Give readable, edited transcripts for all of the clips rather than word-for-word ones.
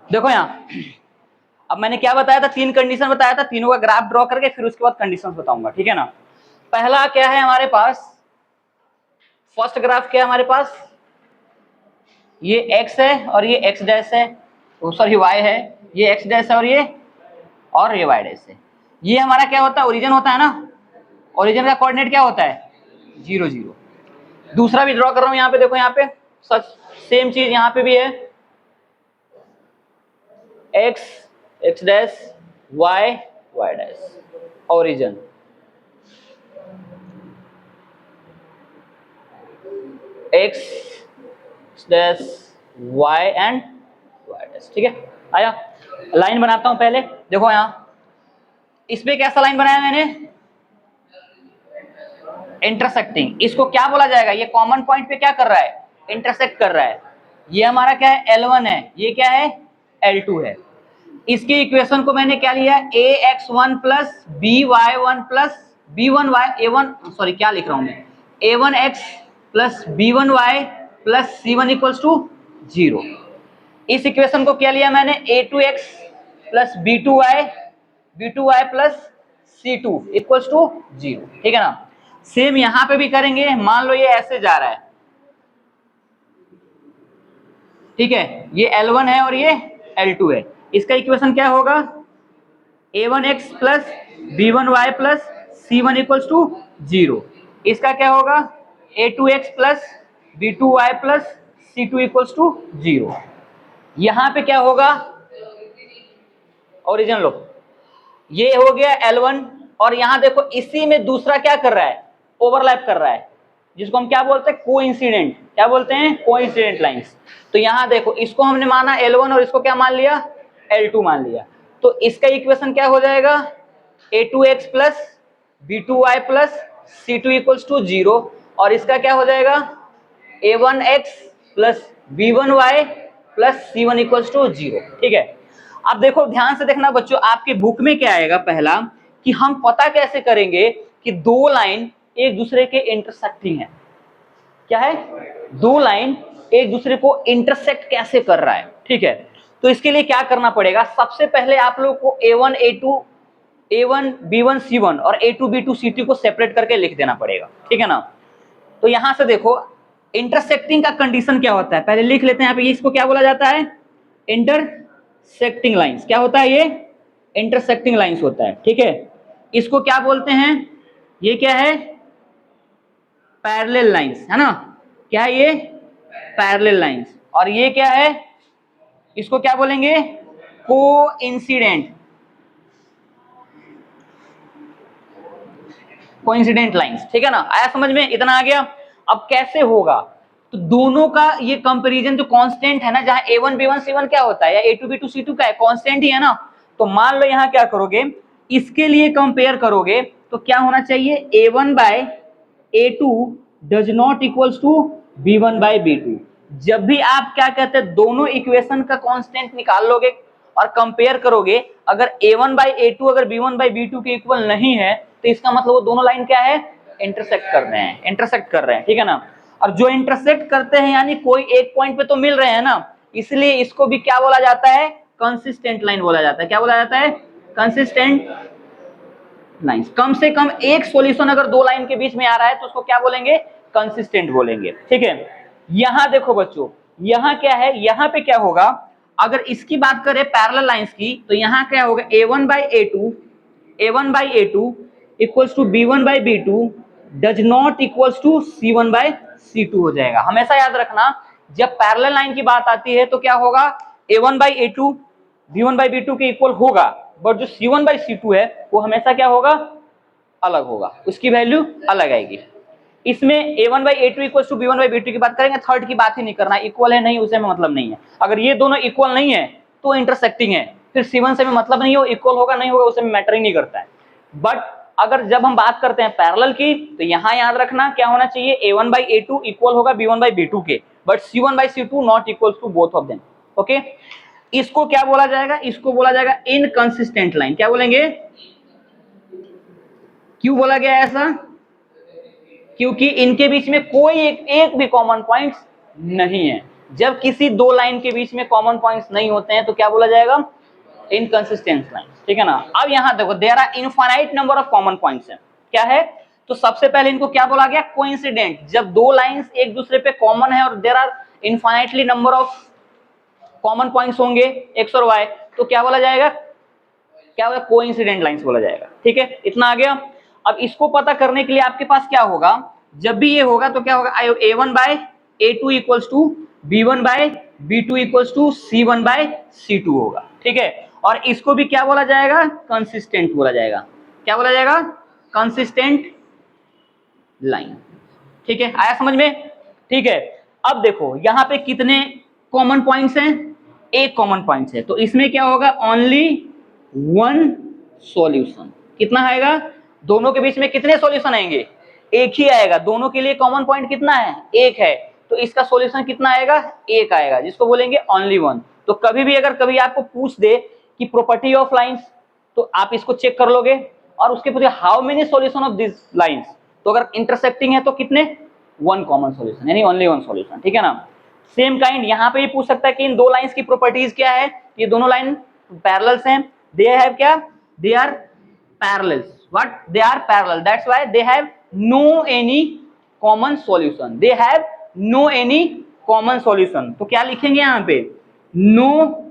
देखो यहाँ, अब मैंने क्या बताया था, 3 कंडीशन बताया था, तीनों का ग्राफ ड्रॉ करके फिर उसके बाद कंडीशन बताऊंगा, ठीक है ना। पहला क्या है हमारे पास, फर्स्ट ग्राफ क्या है हमारे पास, ये x है और ये x डैश है, सॉरी y है, ये x डैश है और ये y डैश है। ये हमारा क्या होता है, ओरिजिन होता है ना, ओरिजिन का कोऑर्डिनेट क्या होता है 0 0। दूसरा भी ड्रॉ कर रहा हूं यहाँ पे, देखो यहाँ पे सच सेम चीज यहाँ पे भी है, x dash y dash, origin x dash y and y dash, ठीक है। आया, लाइन बनाता हूं पहले, देखो यहाँ इस पे कैसा लाइन बनाया मैंने, इंटरसेक्टिंग। इसको क्या बोला जाएगा, ये कॉमन पॉइंट पे क्या कर रहा है, इंटरसेक्ट कर रहा है। ये हमारा क्या है L1 है, ये क्या है L2 है। इसकी इक्वेशन को मैंने क्या लिया, ax1 plus by1 plus b1y a1, sorry क्या लिख रहा हूं मैं, a1x plus b1y plus c1 equals to 0। इस इक्वेशन को क्या लिया मैंने, a2x plus b2y plus c2 equals to 0, ठीक है ना। सेम यहां पे भी करेंगे, मान लो ये ऐसे जा रहा है, ठीक है, ये L1 है और ये L2 है। इसका इक्वेशन क्या होगा, a1x plus b1y plus c1 equals to 0। इसका क्या होगा, a2x plus b2y plus c2 equals to 0। यहां पे क्या होगा, ओरिजिन लो, ये हो गया L1 और यहां देखो इसी में दूसरा क्या कर रहा है, ओवरलैप कर रहा है, जिसको हम क्या बोलते हैं, कोइंसिडेंट, क्या बोलते हैं, कोइंसिडेंट लाइंस। तो यहां देखो इसको हमने माना L1 और इसको क्या मान लिया, L2 मान लिया। तो इसका इक्वेशन क्या हो जाएगा, a2x plus b2y plus c2 equals to 0 और इसका क्या हो जाएगा, a1x plus b1y plus c1 equals to 0, ठीक है। अब देखो ध्यान से देखना बच्चों, आपके बुक में क्या आएगा, पहला कि हम पता कैसे करेंगे कि दो लाइन एक दूसरे के इंटरसेक्टिंग है, क्या है, दो लाइन एक दूसरे को इंटरसेक्ट कैसे कर रहा है, ठीक है। तो इसके लिए क्या करना पड़ेगा, सबसे पहले आप लोग को a1 a2 a1 b1 c1 और a2 b2 c2 को सेपरेट करके लिख देना पड़ेगा, ठीक है ना। तो यहां से देखो इंटरसेक्टिंग का कंडीशन क्या होता है, पहले लिख लेते हैं यहाँ पे, इसको क्या बोला जाता है, इंटरसेक्टिंग लाइंस। क्या होता है ये, इंटरसेक्टिंग लाइंस होता है, ठीक है। इसको क्या बोलते हैं, ये क्या है, पैरेलल लाइंस, है ना, क्या है ये, पैरेलल लाइंस। और ये क्या है, इसको क्या बोलेंगे, कोइंसिडेंट लाइंस, ठीक है ना। आया समझ में, इतना आ गया। अब कैसे होगा, तो दोनों का ये कंपैरिजन जो कांस्टेंट है ना, जहां a1 b1 c1 क्या होता है, या a2 b2 c2 का है, कांस्टेंट ही है ना। तो मान लो यहां क्या करोगे, इसके लिए कंपेयर करोगे तो क्या होना चाहिए, a1 by a2 does not equals to b1 by b2। जब भी आप क्या कहते हैं, दोनों इक्वेशन का कांस्टेंट निकाल लोगे और कंपेयर करोगे, अगर a1 बाय a2 अगर b1 बाय b2 के इक्वल नहीं है तो इसका मतलब वो दोनों लाइन क्या है, इंटरसेक्ट कर रहे हैं, इंटरसेक्ट कर रहे हैं, ठीक है ना। और जो इंटरसेक्ट करते हैं यानी कोई एक पॉइंट पे तो मिल रहे हैं ना, इसलिए इसको भी क्या बोला जाता है, कंसिस्टेंट लाइन बोला जाता है। क्या बोला जाता है, कंसिस्टेंट लाइंस। कम से कम एक सॉल्यूशन अगर दो लाइन के बीच में आ रहा है तो उसको क्या बोलेंगे, कंसिस्टेंट बोलेंगे, ठीक है। यहां देखो बच्चों, यहां क्या है, यहां पे क्या होगा, अगर इसकी बात करें पैरेलल लाइंस की, तो यहां क्या होगा, a1 by a2 equals to b1 by b2 does not equals to c1 by c2 हो जाएगा। हमेशा याद रखना, जब पैरेलल लाइन की बात आती है तो क्या होगा, a1 by a2 b1 by b2 के इक्वल होगा, बट जो c1 बाय c2 है वो हमेशा क्या होगा, अलग होगा, उसकी वैल्यू अलग आएगी। इसमें a1 by a2 equals to b1 by b2 की बात करेंगे, थर्ड की बात ही नहीं करना, इक्वल है नहीं उसे में मतलब नहीं है। अगर ये दोनों इक्वल नहीं है तो इंटरसेक्टिंग है, फिर c1 से में मतलब नहीं हो, इक्वल होगा नहीं होगा उसे में मैटर ही नहीं करता है। बट अगर जब हम बात करते हैं पैरेलल की, तो यहां याद रखना क्या होना चाहिए, a1 बाई a2 इक्वल होगा b1 बाई b2 के, but c1 by c2 not equal to both of them, okay. इसको क्या बोला जाएगा, इसको बोला जाएगा इनकंसिस्टेंट लाइन। क्या बोलेंगे, क्यों बोला गया ऐसा, क्योंकि इनके बीच में कोई एक भी कॉमन पॉइंट्स नहीं है, जब किसी दो लाइन के बीच में कॉमन पॉइंट्स नहीं होते हैं तो क्या बोला जाएगा, इनकंसिस्टेंट लाइन, ठीक है ना। अब यहां देखो there are infinite number of common points है, क्या है, तो सबसे पहले इनको क्या बोला गया, कोइंसिडेंट। जब दो लाइंस एक दूसरे पे कॉमन है और there are infinitely number of common points होंगे एक्स और वाई, तो क्या बोला जाएगा, क्या बोला, कोइंसिडेंट लाइंस बोला जाएगा, ठीक है, इतना आ गया। अब इसको पता करने के लिए आपके पास क्या होगा, जब भी ये होगा तो क्या होगा, a1 by a2 equals to b1 by b2 equals to c1 by c2 होगा, ठीक है। और इसको भी क्या बोला जाएगा, कंसिस्टेंट बोला जाएगा, क्या बोला जाएगा, कंसिस्टेंट लाइन, ठीक है, आया समझ में, ठीक है। अब देखो यहां पे कितने कॉमन पॉइंट्स हैं, एक कॉमन पॉइंट्स है, तो इसमें क्या होगा, ओनली वन सॉल्यूशन। कितना आएगा, दोनों के बीच में कितने सॉल्यूशन आएंगे, एक ही आएगा, दोनों के लिए कॉमन पॉइंट कितना है, एक है, तो इसका सॉल्यूशन कितना आएगा, एक आएगा, जिसको बोलेंगे ओनली वन। तो कभी भी अगर कभी आपको पूछ दे कि प्रॉपर्टी ऑफ लाइंस, तो आप इसको चेक कर लोगे, और उसके पूछे how many solution of this lines, तो अगर इंटरसेक्टिंग है तो कितने, वन कॉमन सॉल्यूशन, यानी ओनली वन सॉल्यूशन, ठीक है ना। सेम काइंड यहां पे भी पूछ सकता है कि इन दो लाइंस की प्रॉपर्टीज क्या है, ये दोनों लाइन पैरेलल्स हैं, दे हैव क्या, they are parallels, what, they are parallel, that's why they have no any common solution, they have no any common solution. तो क्या लिखेंगे यहां पे, नो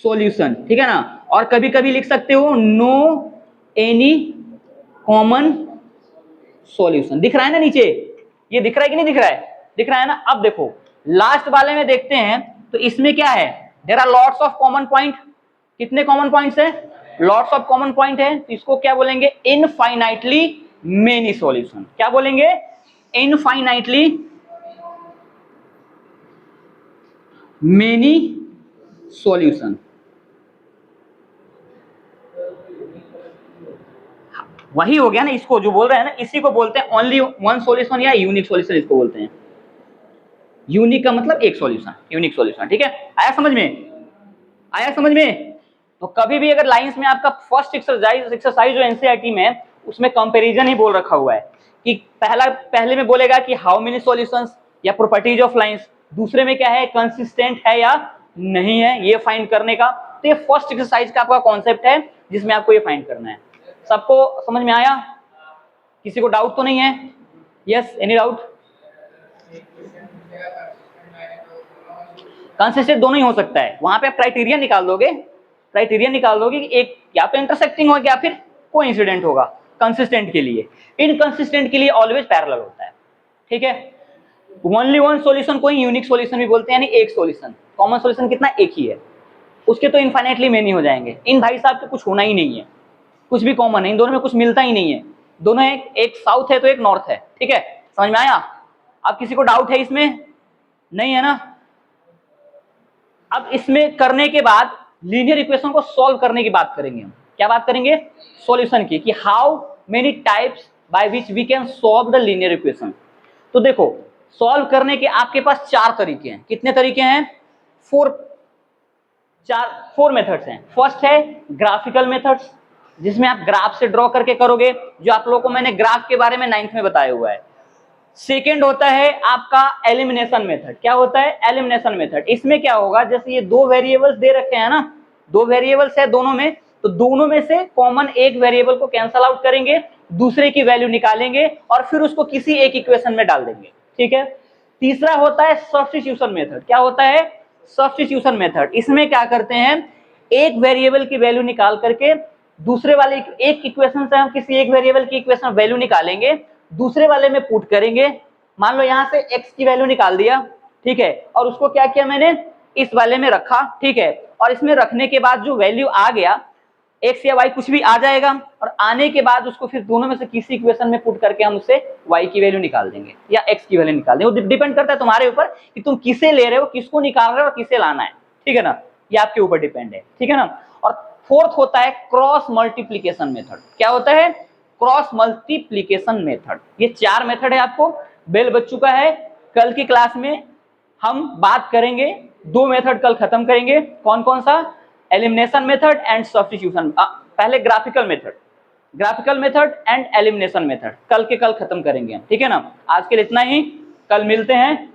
सॉल्यूशन, ठीक है ना। और कभी कभी लिख सकते हो नो एनी कॉमन सॉल्यूशन, दिख रहा है ना नीचे, ये दिख रहा है कि नहीं दिख रहा है, दिख रहा है ना। अब देखो लास्ट वाले में देखते हैं, तो इसमें क्या है, there are lots of common point, कितने कॉमन पॉइंट्स है, लॉट्स ऑफ कॉमन पॉइंट है, तो इसको क्या बोलेंगे, इनफाइनाइटली मेनी सॉल्यूशन, क्या बोलेंगे, इनफाइनाइटली मेनी सॉल्यूशन। वही हो गया ना, इसको जो बोल रहे हैं ना, इसी को बोलते हैं ओनली वन सॉल्यूशन या यूनिक सॉल्यूशन, इसको बोलते हैं। यूनिक का मतलब एक सॉल्यूशन, यूनिक सॉल्यूशन, ठीक है, आया समझ में, आया समझ में। तो कभी भी अगर लाइंस में आपका फर्स्ट एक्सरसाइज जो एनसीईआरटी में है, उसमें कंपैरिजन ही बोल रखा हुआ है कि पहले में बोलेगा कि हाउ मेनी सॉल्यूशंस या प्रॉपर्टीज ऑफ लाइंस, दूसरे में क्या है, कंसिस्टेंट है या नहीं है, ये फाइंड करने का। तो ये फर्स्ट एक्सरसाइज का आपका कॉन्सेप्ट है, जिसमें आपको ये फाइंड करना है। सबको समझ में आया, किसी को डाउट तो नहीं है, यस, एनी डाउट। कंसिस्टेंट दोनों ही हो सकता है, वहां पे आप क्राइटेरिया निकाल दोगे, क्राइटेरिया निकाल दोगे कि एक या तो इंटरसेक्टिंग होगा या फिर कोइंसिडेंट होगा कंसिस्टेंट के लिए। इनकंसिस्टेंट के लिए ऑलवेज पैरेलल होता है, ठीक है। ओनली वन सॉल्यूशन को यूनिक सॉल्यूशन भी बोलते हैं, यानी एक सॉल्यूशन, कॉमन सॉल्यूशन कितना, एक ही है, उसके तो इनफाइनाइटली मेनी हो जाएंगे। इन भाई साहब के कुछ होना ही नहीं है, कुछ भी कॉमन है, इन दोनों में कुछ मिलता ही नहीं है, दोनों एक साउथ है तो एक नॉर्थ है, ठीक है, समझ में आया। अब किसी को डाउट है इसमें, नहीं है ना। अब इसमें करने के बाद लीनियर इक्वेशन को सॉल्व करने की बात करेंगे हम, क्या बात करेंगे, सॉल्यूशन की, कि how many types by which we can solve the linear equation. तो देखो सॉल्व करने के आपके पास चार तरीके हैं, कितने तरीके हैं, फोर मेथड्स हैं। फर्स्ट है ग्राफिकल मेथड्स, जिसमें आप ग्राफ से ड्रॉ करके करोगे, जो आप लोगों को मैंने ग्राफ के बारे में 9th में बताया हुआ है। सेकेंड होता है आपका एलिमिनेशन मेथड, क्या होता है, एलिमिनेशन मेथड। इसमें क्या होगा, जैसे ये दो वेरिएबल्स दे रखे हैं ना, दो वेरिएबल्स है दोनों में, तो दोनों में से कॉमन एक वेरिएबल को कैंसल आउट करेंगे, दूसरे की वैल्यू निकालेंगे और फिर उसको किसी एक इक्वेशन में डाल देंगे, ठीक है। तीसरा होता है सब्स्टिट्यूशन मेथड, क्या होता है, सब्स्टिट्यूशन मेथड। इसमें क्या करते हैं, एक वेरिएबल की वैल्यू निकाल करके दूसरे वाले एक इक्वेशन से हम किसी एक वेरिएबल की इक्वेशन वैल्यू निकालेंगे, दूसरे वाले में पुट करेंगे। मान लो यहां से x की वैल्यू निकाल दिया, ठीक है, और उसको क्या किया मैंने, इस वाले में रखा, ठीक है, और इसमें रखने के बाद जो वैल्यू आ गया, x या y कुछ भी आ जाएगा, और आने के बाद उसको फिर दोनों में से किसी इक्वेशन में पुट करके हम उससे y की वैल्यू निकाल देंगे या x की वैल्यू निकाल देंगे। वो डिपेंड करता है तुम्हारे ऊपर कि तुम किसे ले रहे हो, किसको निकाल रहे हो और किसे लाना है, ठीक है ना, ये आपके ऊपर डिपेंड है, ठीक है ना। और फोर्थ होता है क्रॉस मल्टीप्लीकेशन मेथड, क्या होता है, क्रॉस मल्टीप्लीकेशन मेथड। ये चार मेथड है, आपको बेल बज चुका है। कल की क्लास में हम बात करेंगे, दो मेथड कल खत्म करेंगे, कौन कौन सा, एलिमिनेशन मेथड एंड सब्स्टिट्यूशन। पहले graphical method and elimination method कल के कल खत्म करेंगे, ठीक है ना। आज के लिए इतना ही, कल मिलते हैं।